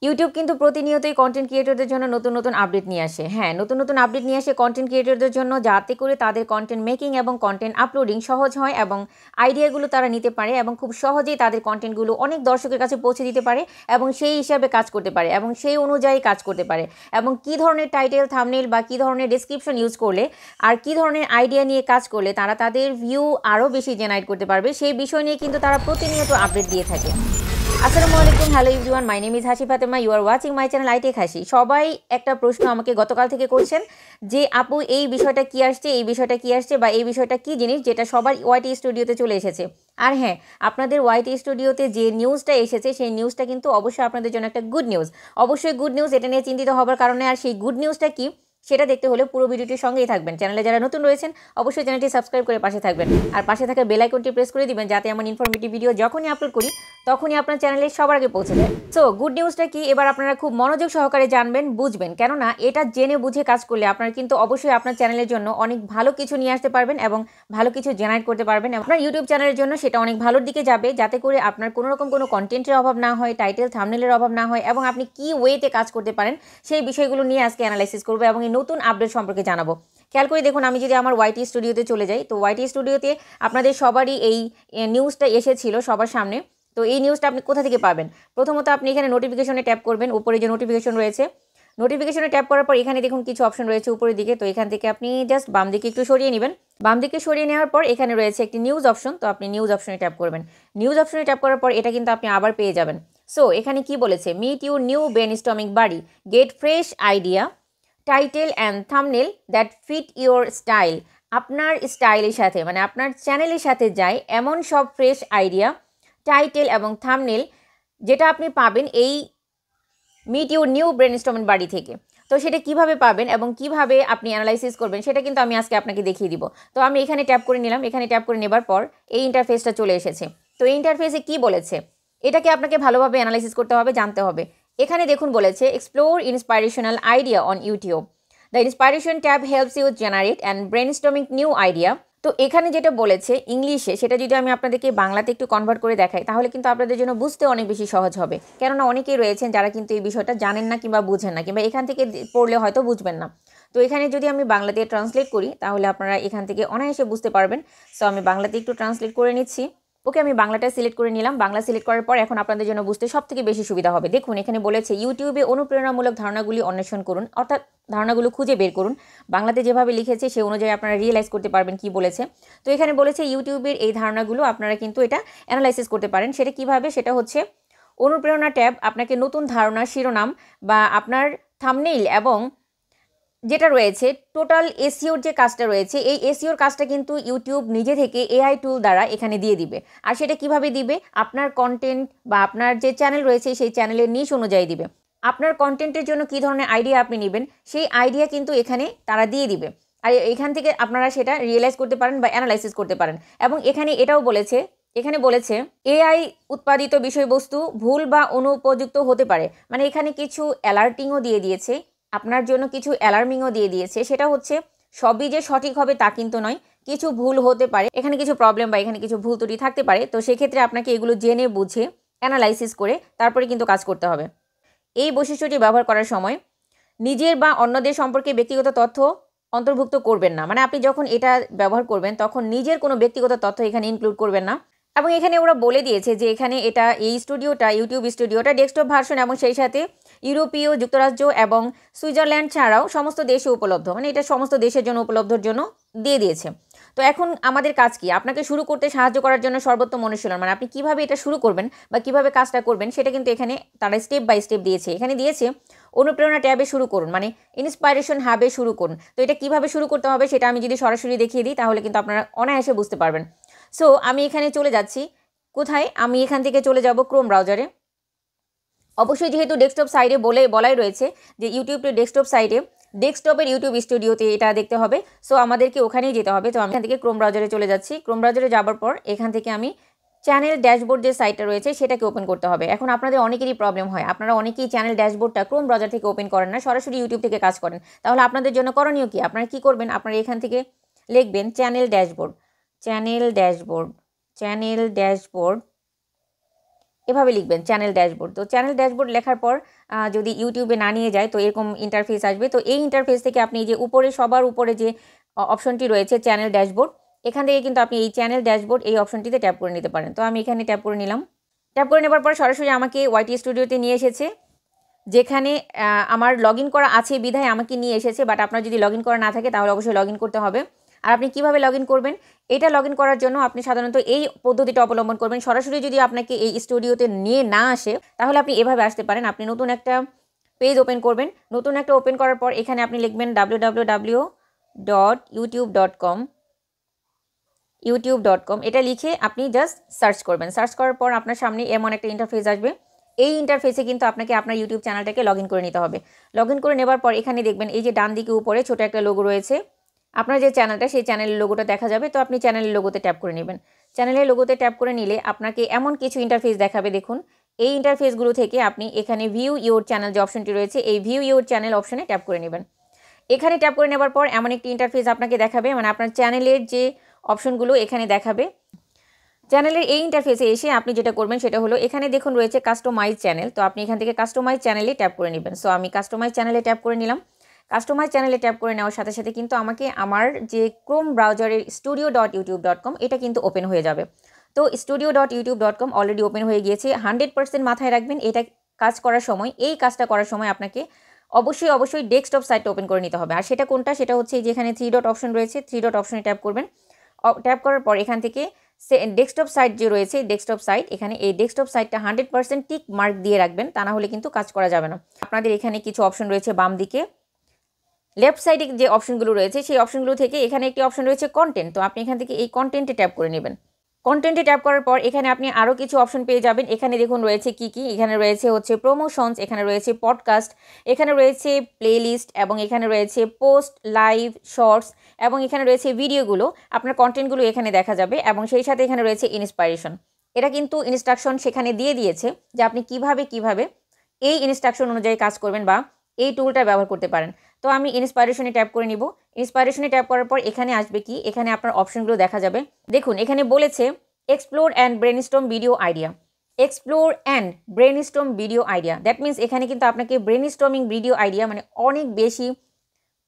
YouTube কিন্তু প্রতিনিয়তই content ক্রিয়েটরদের জন্য নতুন নতুন আপডেট নিয়ে আসে। হ্যাঁ, নতুন নতুন আপডেট নিয়ে আসে কন্টেন্ট ক্রিয়েটরদের জন্য, যাতে করে তাদের কন্টেন্ট মেকিং এবং কন্টেন্ট আপলোডিং সহজ হয় এবং আইডিয়াগুলো তারা নিতে পারে এবং খুব সহজেই তাদের কন্টেন্টগুলো অনেক দর্শকের কাছে পৌঁছে দিতে পারে এবং সেই হিসাবে কাজ করতে পারে এবং সেই অনুযায়ী কাজ করতে পারে এবং কী ধরনের টাইটেল, থাম্বনেল বা কী ধরনের ডেসক্রিপশন ইউজ করলে আর কী ধরনের আইডিয়া নিয়ে কাজ করলে তারা তাদের ভিউ আরও বেশি জেনারেট করতে পারবে, সেই বিষয় নিয়ে কিন্তু তারা প্রতিনিয়ত আপডেট দিয়ে থাকে। আসসালামু আলাইকুম, hello everyone, my name is Hasi Fatema, you are watching my channel iTech Hasi. সবাই একটা প্রশ্ন আমাকে গতকাল থেকে করছেন যে আপু এই বিষয়টা কি আসছে, এই বিষয়টা কি আসছে বা এই বিষয়টা কি জিনিস যেটা সবার ওয়াইটি স্টুডিওতে চলে এসেছে। আর হ্যাঁ, আপনাদের ওয়াইটি স্টুডিওতে যে নিউজটা এসেছে সেই নিউজটা কিন্তু অবশ্যই আপনাদের জন্য একটা গুড নিউজ, অবশ্যই গুড নিউজ। এটা নিয়ে চিন্তিত হবার কারণে আর সেই গুড নিউজটা কি সেটা দেখতে হলে পুরো ভিডিওটির সঙ্গেই থাকবেন। চ্যানেলে যারা নতুন রয়েছেন অবশ্যই চ্যানেলটি সাবস্ক্রাইব করে পাশে থাকবেন আর পাশে থাকা বেল আইকনটি প্রেস করে দিবেন, যাতে এমন ইনফরমেটিভ ভিডিও যখনই আপলোড করি তখনই আপনার চ্যানেলে সবার আগে পৌঁছে যায়। সো গুড নিউজটা কি এবার আপনারা খুব মনোযোগ সহকারে জানবেন, বুঝবেন, কেননা এটা জেনে বুঝে কাজ করলে আপনারা কিন্তু অবশ্যই আপনার চ্যানেলের জন্য অনেক ভালো কিছু নিয়ে আসতে পারবেন এবং ভালো কিছু জেনারেট করতে পারবেন। আপনার ইউটিউব চ্যানেলের জন্য সেটা অনেক ভালোর দিকে যাবে, যাতে করে আপনার কোনো রকম কোনো কন্টেন্টের অভাব না হয়, টাইটেল থাম্বনেলের অভাব না হয় এবং আপনি কি ওয়েতে কাজ করতে পারেন সেই বিষয়গুলো নিয়ে আজকে অ্যানালাইসিস করবো এবং এই নতুন আপডেট সম্পর্কে জানাবো। খেয়াল করে দেখুন, আমি যদি আমার ওয়াইটি স্টুডিওতে চলে যাই, তো ওয়াইটি স্টুডিওতে আপনাদের সবারই এই নিউজটা এসেছিল সবার সামনে। তো এই নিউজটা আপনি কোথা থেকে পাবেন? প্রথমত আপনি এখানে নোটিফিকেশনে ট্যাপ করবেন, উপরে যে নোটিফিকেশন রয়েছে, নোটিফিকেশনে ট্যাপ করার পর এখানে দেখুন কিছু অপশন রয়েছে উপরের দিকে। তো এখান থেকে আপনি জাস্ট বাম দিকে একটু সরিয়ে নেবেন। বাম দিকে সরিয়ে নেওয়ার পর এখানে রয়েছে একটি নিউজ অপশন, তো আপনি নিউজ অপশনে ট্যাপ করবেন। নিউজ অপশনে ট্যাপ করার পর এটা কিন্তু আপনি আবার পেয়ে যাবেন। সো এখানে কি বলেছে, meet your new brainstorming buddy, get fresh idea, title and thumbnail that fit your style. আপনার স্টাইলের সাথে মানে আপনার চ্যানেলের সাথে যায় এমন সব ফ্রেশ আইডিয়া, টাইটেল এবং থাম্বনেল যেটা আপনি পাবেন এই মিট ইউর নিউ ব্রেনস্টর্মিং বাডি থেকে। তো সেটা কিভাবে পাবেন এবং কিভাবে আপনি অ্যানালাইসিস করবেন সেটা কিন্তু আমি আজকে আপনাকে দেখিয়ে দিব। তো আমি এখানে ট্যাপ করে নিলাম, এখানে ট্যাপ করে নেবার পর এই ইন্টারফেসটা চলে এসেছে। তো এই ইন্টারফেসে কি বলেছে এটাকে আপনাকে ভালোভাবে অ্যানালাইসিস করতে হবে, জানতে হবে। এখানে দেখুন বলেছে explore inspirational idea on YouTube, the inspiration tab helps you generate and brainstorming new idea. তো এখানে যেটা বলেছে ইংলিশে, সেটা যদি আমি আপনাদেরকে বাংলাতে একটু কনভার্ট করে দেখাই তাহলে কিন্তু আপনাদের জন্য বুঝতে অনেক বেশি সহজ হবে, কেননা অনেকেই রয়েছেন যারা কিন্তু এই বিষয়টা জানেন না কিংবা বুঝেন না কিংবা এখান থেকে পড়লে হয়তো বুঝবেন না। তো এখানে যদি আমি বাংলাতে ট্রান্সলেট করি তাহলে আপনারা এখান থেকে অনায়াসে বুঝতে পারবেন। সো আমি বাংলাতে একটু ট্রান্সলেট করে নিচ্ছি। ওকে, আমি বাংলাটা সিলেক্ট করে নিলাম। বাংলা সিলেক্ট করার পর এখন আপনাদের জন্য বুঝতে সবথেকে বেশি সুবিধা হবে। দেখুন এখানে বলেছে ইউটিউবে অনুপ্রেরণামূলক ধারণাগুলি অন্বেষণ করুন, অর্থাৎ ধারণাগুলো খুঁজে বের করুন। বাংলাতে যেভাবে লিখেছে সেই অনুযায়ী আপনারা রিয়েলাইজ করতে পারবেন কি বলেছে। তো এখানে বলেছে ইউটিউবের এই ধারণাগুলো আপনারা কিন্তু এটা অ্যানালাইসিস করতে পারেন। সেটা কিভাবে? সেটা হচ্ছে অনুপ্রেরণা ট্যাব আপনাকে নতুন ধারণা, শিরোনাম বা আপনার থাম্বনেইল এবং যেটা রয়েছে টোটাল এসইওর যে কাজটা রয়েছে, এই এসইওর কাজটা কিন্তু ইউটিউব নিজে থেকে এআই টুল দ্বারা এখানে দিয়ে দিবে। আর সেটা কিভাবে দিবে? আপনার কন্টেন্ট বা আপনার যে চ্যানেল রয়েছে সেই চ্যানেলের নিশ অনুযায়ী দিবে। আপনার কন্টেন্টের জন্য কী ধরনের আইডিয়া আপনি নেবেন সেই আইডিয়া কিন্তু এখানে তারা দিয়ে দিবে। আর এখান থেকে আপনারা সেটা রিয়েলাইজ করতে পারেন বা অ্যানালাইসিস করতে পারেন। এবং এখানে এটাও বলেছে, এখানে বলেছে এআই উৎপাদিত বিষয়বস্তু ভুল বা অনুপযুক্ত হতে পারে। মানে এখানে কিছু অ্যালার্টিংও দিয়ে দিয়েছে, আপনার জন্য কিছু অ্যালার্মিংও দিয়ে দিয়েছে। সেটা হচ্ছে সবই যে সঠিক হবে তা কিন্তু নয়, কিছু ভুল হতে পারে, এখানে কিছু প্রবলেম বা এখানে কিছু ভুল ত্রুটি থাকতে পারে। তো সেক্ষেত্রে আপনাকে এগুলো জেনে বুঝে অ্যানালাইসিস করে তারপরে কিন্তু কাজ করতে হবে। এই বৈশিষ্ট্যটি ব্যবহার করার সময় নিজের বা অন্যদের সম্পর্কে ব্যক্তিগত তথ্য অন্তর্ভুক্ত করবেন না। মানে আপনি যখন এটা ব্যবহার করবেন তখন নিজের কোনো ব্যক্তিগত তথ্য এখানে ইনক্লুড করবেন না। এবং এখানে ওরা বলে দিয়েছে যে এখানে এটা এই স্টুডিওটা, ইউটিউব স্টুডিওটা ডেস্কটপ ভার্সন এবং সেই সাথে ইউরোপীয় যুক্তরাজ্য এবং সুইজারল্যান্ড ছাড়াও সমস্ত দেশে উপলব্ধ, মানে এটা সমস্ত দেশের জন্য উপলব্ধর জন্য দিয়ে দিয়েছে। তো এখন আমাদের কাজ কি? আপনাকে শুরু করতে সাহায্য করার জন্য সর্বোত্তম অনুশীলন, মানে আপনি কিভাবে এটা শুরু করবেন বা কিভাবে কাজটা করবেন সেটা কিন্তু এখানে তারা স্টেপ বাই স্টেপ দিয়েছে। এখানে দিয়েছে অনুপ্রেরণা ট্যাবে শুরু করুন, মানে ইন্সপাইরেশন হাবে শুরু করুন। তো এটা কিভাবে শুরু করতে হবে সেটা আমি যদি সরাসরি দেখিয়ে দিই তাহলে কিন্তু আপনারা অনায়াসে বুঝতে পারবেন। সো আমি এখানে চলে যাচ্ছি। কোথায়? আমি এখান থেকে চলে যাব ক্রোম ব্রাউজারে। অবশ্যই যেহেতু ডেস্কটপ সাইডে বলাই রয়েছে যে ইউটিউব ডেস্কটপ সাইডে, ডেস্কটপের ইউটিউব স্টুডিওতে এটা দেখতে হবে। সো আমাদেরকে ওখানেই যেতে হবে। তো আমি এখান থেকে ক্রোম ব্রাউজারে চলে যাচ্ছি। ক্রোম ব্রাউজারে যাবার পর এখান থেকে আমি চ্যানেল ড্যাশবোর্ড যে সাইটটা রয়েছে সেটাকে ওপেন করতে হবে। এখন আপনাদের অনেকেরই প্রবলেম হয়, আপনারা অনেকেই চ্যানেল ড্যাশবোর্ডটা ক্রোম ব্রাউজার থেকে ওপেন করেন না, সরাসরি ইউটিউব থেকে কাজ করেন। তাহলে আপনাদের জন্য করণীয় কি? আপনারা কি করবেন? আপনারা এখান থেকে লিখবেন channel dashboard, channel dashboard, channel dashboard. এভাবে লিখবেন চ্যানেল ড্যাশবোর্ড। তো চ্যানেল ড্যাশবোর্ড লেখার পর যদি ইউটিউবে না নিয়ে যায় তো এরকম ইন্টারফেস আসবে। তো এই ইন্টারফেস থেকে আপনি যে উপরে সবার উপরে যে অপশনটি রয়েছে চ্যানেল ড্যাশবোর্ড, এখান থেকে কিন্তু আপনি এই চ্যানেল ড্যাশবোর্ড এই অপশনটিতে ট্যাপ করে নিতে পারেন। তো আমি এখানে ট্যাপ করে নিলাম। ট্যাপ করে নেবার পর সরাসরি আমাকে ওয়াইটি স্টুডিওতে নিয়ে এসেছে, যেখানে আমার লগ ইন করা আছে বিধায় আমাকে নিয়ে এসেছে। বাট আপনার যদি লগ ইন করা না থাকে তাহলে অবশ্যই লগ ইন করতে হবে। আর আপনি কীভাবে লগ ইন করবেন, এটা লগ ইন করার জন্য আপনি সাধারণত এই পদ্ধতিটা অবলম্বন করবেন। সরাসরি যদি আপনাকে এই স্টুডিওতে নিয়ে না আসে তাহলে আপনি এভাবে আসতে পারেন। আপনি নতুন একটা পেজ ওপেন করবেন। নতুন একটা ওপেন করার পর এখানে আপনি লিখবেন www.youtube.com। এটা লিখে আপনি জাস্ট সার্চ করবেন। সার্চ করার পর আপনার সামনে এমন একটা ইন্টারফেস আসবে। এই ইন্টারফেসে কিন্তু আপনাকে আপনার ইউটিউব চ্যানেলটাকে লগ ইন করে নিতে হবে। লগ ইন করে নেবার পর এখানে দেখবেন এই যে ডান দিকে উপরে ছোট একটা লোগো রয়েছে, আপনার যে চ্যানেলটা সেই চ্যানেলের লোগোটা দেখা যাবে। তো আপনি চ্যানেলের লোগোতে ট্যাপ করে নেবেন। চ্যানেলের লোগোতে ট্যাপ করে নিলে আপনাকে এমন কিছু ইন্টারফেস দেখাবে। দেখুন এই ইন্টারফেসগুলো থেকে আপনি এখানে ভিউ ইউর চ্যানেল যে অপশনটি রয়েছে এই ভিউ ইউর চ্যানেল অপশনে ট্যাপ করে নেবেন। এখানে ট্যাপ করে নেবার পর এমন একটি ইন্টারফেস আপনাকে দেখাবে, মানে আপনার চ্যানেলের যে অপশনগুলো এখানে দেখাবে। চ্যানেলের এই ইন্টারফেসে এসে আপনি যেটা করবেন সেটা হলো এখানে দেখুন রয়েছে কাস্টমাইজ চ্যানেল। তো আপনি এখান থেকে কাস্টমাইজ চ্যানেলে ট্যাপ করে নেবেন। সো আমি কাস্টমাইজ চ্যানেলে ট্যাপ করে নিলাম। কাস্টমাইজ চ্যানেলে ট্যাপ করে নেওয়ার সাথে সাথে কিন্তু আমাকে আমার যে ক্রোম ব্রাউজারের studio.youtube.com এটা কিন্তু ওপেন হয়ে যাবে। তো studio.youtube.com অলরেডি ওপেন হয়ে গিয়েছে। 100% মাথায় রাখবেন এটা কাজ করার সময়, এই কাজটা করার সময় আপনাকে অবশ্যই ডেস্কটপ সাইটটা ওপেন করে নিতে হবে। আর সেটা কোনটা, সেটা হচ্ছে যেখানে 3 ডট অপশন রয়েছে, 3 ডট অপশনে ট্যাপ করবেন। ট্যাপ করার পর এখান থেকে ডেস্কটপ সাইট যে রয়েছে ডেস্কটপ সাইট, এখানে এই ডেস্কটপ সাইটটা 100% টিক মার্ক দিয়ে রাখবেন, তা না হলে কিন্তু কাজ করা যাবে না। আপনাদের এখানে কিছু অপশন রয়েছে বাম দিকে, লেফট সাইডে যে অপশনগুলো রয়েছে সেই অপশনগুলো থেকে এখানে একটি অপশন রয়েছে কন্টেন্ট। তো আপনি এখান থেকে এই কন্টেন্টে ট্যাপ করে নেবেন। কন্টেন্টে ট্যাপ করার পর এখানে আপনি আরও কিছু অপশন পেয়ে যাবেন। এখানে দেখুন রয়েছে কি এখানে রয়েছে হচ্ছে প্রমোশনস, এখানে রয়েছে পডকাস্ট, এখানে রয়েছে প্লেলিস্ট এবং এখানে রয়েছে পোস্ট, লাইভ, শর্টস এবং এখানে রয়েছে ভিডিওগুলো। আপনার কন্টেন্টগুলো এখানে দেখা যাবে এবং সেই সাথে এখানে রয়েছে ইন্সপাইরেশন। এটা কিন্তু ইনস্ট্রাকশন সেখানে দিয়ে দিয়েছে যে আপনি কিভাবে এই ইনস্ট্রাকশন অনুযায়ী কাজ করবেন বা এই টুলটা ব্যবহার করতে পারেন। তো আমি ইন্সপাইরেশনে ট্যাপ করে নিব। ইন্সপাইরেশনে ট্যাপ করার পর এখানে আসবে কি, এখানে আপনার অপশনগুলো দেখা যাবে। দেখুন এখানে বলেছে explore and brainstorm video idea. Explore and brainstorm video idea, that means এখানে কিন্তু আপনাকে ব্রেনস্টর্মিং ভিডিও আইডিয়া মানে অনেক বেশি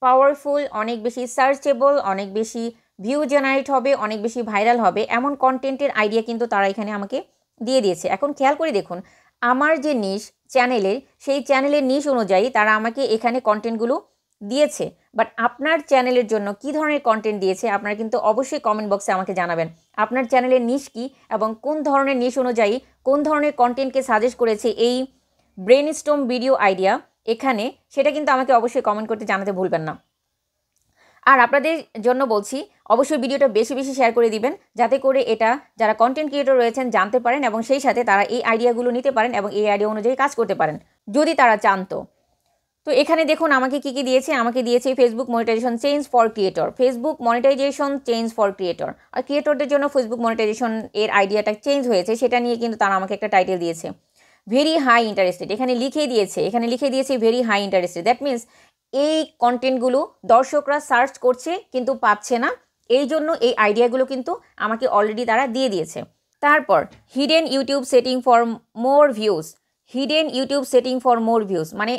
পাওয়ারফুল, অনেক বেশি সার্চেবল, অনেক বেশি ভিউ জেনারেট হবে, অনেক বেশি ভাইরাল হবে এমন কন্টেন্টের আইডিয়া কিন্তু তারা এখানে আমাকে দিয়ে দিয়েছে। এখন খেয়াল করে দেখুন আমার যে নিশ চ্যানেলের, সেই চ্যানেলের নিশ অনুযায়ী তারা আমাকে এখানে কন্টেন্টগুলো দিয়েছে। বাট আপনার চ্যানেলের জন্য কি ধরনের কন্টেন্ট দিয়েছে আপনারা কিন্তু অবশ্যই কমেন্ট বক্সে আমাকে জানাবেন। আপনার চ্যানেলের নিশ কি এবং কোন ধরনের নিশ অনুযায়ী কোন ধরনের কন্টেন্টকে সাজেস্ট করেছে এই ব্রেনস্টর্ম ভিডিও আইডিয়া এখানে, সেটা কিন্তু আমাকে অবশ্যই কমেন্ট করতে জানাতে ভুলবেন না। আর আপনাদের জন্য বলছি অবশ্যই ভিডিওটা বেশি শেয়ার করে দিবেন, যাতে করে এটা যারা কন্টেন্ট ক্রিয়েটর রয়েছেন জানতে পারেন এবং সেই সাথে তারা এই আইডিয়াগুলো নিতে পারেন এবং এই আইডিয়া অনুযায়ী কাজ করতে পারেন যদি তারা চান। তো এখানে দেখুন আমাকে কি দিয়েছে, আমাকে দিয়েছে Facebook monetisation change for creator, Facebook monetisation change for creator. আর ক্রিয়েটরদের জন্য ফেসবুক মনিটাইজেশন এর আইডিয়াটা চেঞ্জ হয়েছে সেটা নিয়ে কিন্তু তারা আমাকে একটা টাইটেল দিয়েছে ভেরি হাই ইন্টারেস্টেড। এখানে লিখে দিয়েছে very high interested. That means এই কন্টেন্টগুলো দর্শকরা সার্চ করছে কিন্তু পাচ্ছে না, এই জন্য এই আইডিয়াগুলো কিন্তু আমাকে অলরেডি তারা দিয়ে দিয়েছে। তারপর hidden YouTube setting for more views, hidden YouTube setting for more views মানে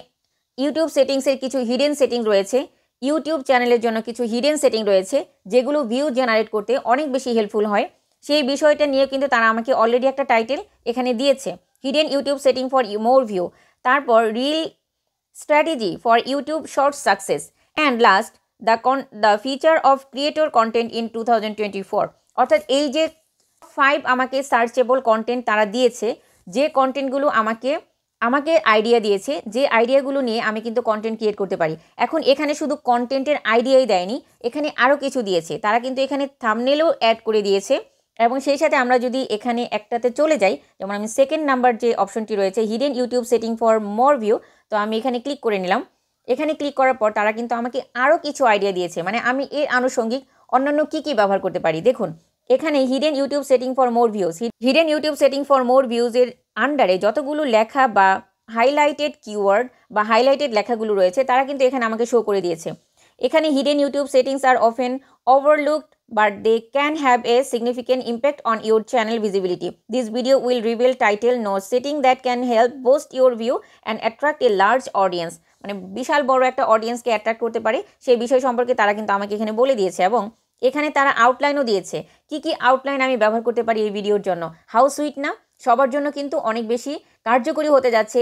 ইউটিউব সেটিংসের কিছু হিডেন সেটিং রয়েছে, ইউটিউব চ্যানেলের জন্য কিছু হিডেন সেটিং রয়েছে যেগুলো ভিউ জেনারেট করতে অনেক বেশি হেল্পফুল হয়। সেই বিষয়টা নিয়ে কিন্তু তারা আমাকে অলরেডি একটা টাইটেল এখানে দিয়েছে hidden YouTube setting for more view. তারপর reel strategy for YouTube short success and last the feature of creator content in 2024। অর্থাৎ এই যে 5 আমাকে সার্চেবল কন্টেন্ট তারা দিয়েছে, যে কন্টেন্টগুলো আমাকে আইডিয়া দিয়েছে, যে আইডিয়াগুলো নিয়ে আমি কিন্তু কন্টেন্ট ক্রিয়েট করতে পারি। এখন এখানে শুধু কন্টেন্টের আইডিয়াই দেয়নি, এখানে আরও কিছু দিয়েছে। তারা কিন্তু এখানে থাম্বনেলও অ্যাড করে দিয়েছে এবং সেই সাথে আমরা যদি এখানে একটাতে চলে যাই, যেমন আমি সেকেন্ড নাম্বার যে অপশনটি রয়েছে hidden YouTube setting for more view, তো আমি এখানে ক্লিক করে নিলাম। এখানে ক্লিক করার পর তারা কিন্তু আমাকে আরও কিছু আইডিয়া দিয়েছে, মানে আমি এর আনুষঙ্গিক অন্যান্য কী ব্যবহার করতে পারি। দেখুন এখানে hidden YouTube setting for more views, hidden YouTube setting for more ভিউজের আন্ডারে যতগুলো লেখা বা হাইলাইটেড কিওয়ার্ড বা হাইলাইটেড লেখাগুলো রয়েছে তারা কিন্তু এখানে আমাকে শো করে দিয়েছে। এখানে hidden YouTube settings are often overlooked but they can have a significant impact on your channel visibility. This video will reveal title notes setting that can help boost your view and attract a large audience. মানে বিশাল বড় একটা অডিয়েন্সকে attract করতে পারে সেই বিষয় সম্পর্কে তারা কিন্তু আমাকে এখানে বলে দিয়েছে এবং এখানে তারা আউটলাইনও দিয়েছে কি আউটলাইন আমি ব্যবহার করতে পারি এই ভিডিওর জন্য। হাউ সুইট না, সবার জন্য কিন্তু অনেক বেশি কার্যকরী হতে যাচ্ছে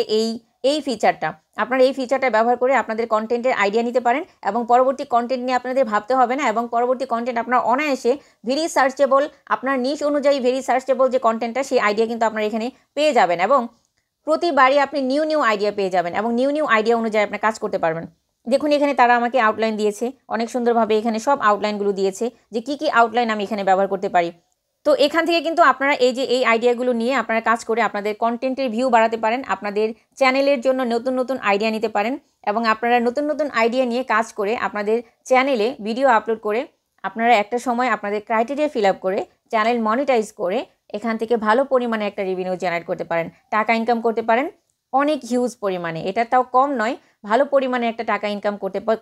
এই ফিচারটা। আপনারা এই ফিচারটা ব্যবহার করে আপনাদের কন্টেন্টের আইডিয়া নিতে পারেন এবং পরবর্তী কন্টেন্ট নিয়ে আপনাদের ভাবতে হবে না এবং পরবর্তী কন্টেন্ট আপনার অনায়াসে ভেরি সার্চেবল, আপনার নিশ অনুযায়ী ভেরি সার্চেবল যে কন্টেন্টটা সেই আইডিয়া কিন্তু আপনারা এখানে পেয়ে যাবেন এবং প্রতিবারই আপনি নিউ আইডিয়া পেয়ে যাবেন এবং নিউ আইডিয়া অনুযায়ী আপনার কাজ করতে পারবেন। দেখুন এখানে তারা আমাকে আউটলাইন দিয়েছে, অনেক সুন্দরভাবে এখানে সব আউটলাইনগুলো দিয়েছে যে কি আউটলাইন আমি এখানে ব্যবহার করতে পারি। তো এখান থেকে কিন্তু আপনারা এই আইডিয়াগুলো নিয়ে আপনারা কাজ করে আপনাদের কন্টেন্টের ভিউ বাড়াতে পারেন, আপনাদের চ্যানেলের জন্য নতুন আইডিয়া নিতে পারেন এবং আপনারা নতুন আইডিয়া নিয়ে কাজ করে আপনাদের চ্যানেলে ভিডিও আপলোড করে আপনারা একটা সময় আপনাদের ক্রাইটেরিয়া ফিল আপ করে চ্যানেল মনিটাইজ করে এখান থেকে ভালো পরিমাণে একটা রেভিনিউ জেনারেট করতে পারেন, টাকা ইনকাম করতে পারেন অনেক হিউজ পরিমাণে। এটা তাও কম নয়, ভালো পরিমাণে একটা টাকা ইনকাম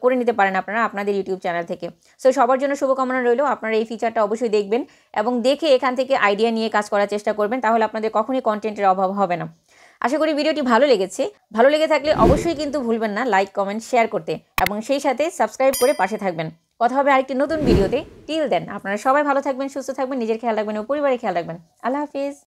করে নিতে পারেন আপনারা আপনাদের ইউটিউব চ্যানেল থেকে। সো সবার জন্য শুভকামনা রইল, আপনারা এই ফিচারটা অবশ্যই দেখবেন এবং দেখে এখান থেকে আইডিয়া নিয়ে কাজ করার চেষ্টা করবেন, তাহলে আপনাদের কখনোই কন্টেন্টের অভাব হবে না। আশা করি ভিডিওটি ভালো লেগেছে। ভালো লেগে থাকলে অবশ্যই কিন্তু ভুলবেন না লাইক, কমেন্ট, শেয়ার করতে এবং সেই সাথে সাবস্ক্রাইব করে পাশে থাকবেন। কথা হবে আরেকটি নতুন ভিডিওতে। টিল দেন আপনারা সবাই ভালো থাকবেন, সুস্থ থাকবেন, নিজের খেয়াল রাখবেন ও পরিবারের খেয়াল রাখবেন। আল্লাহ হাফিজ।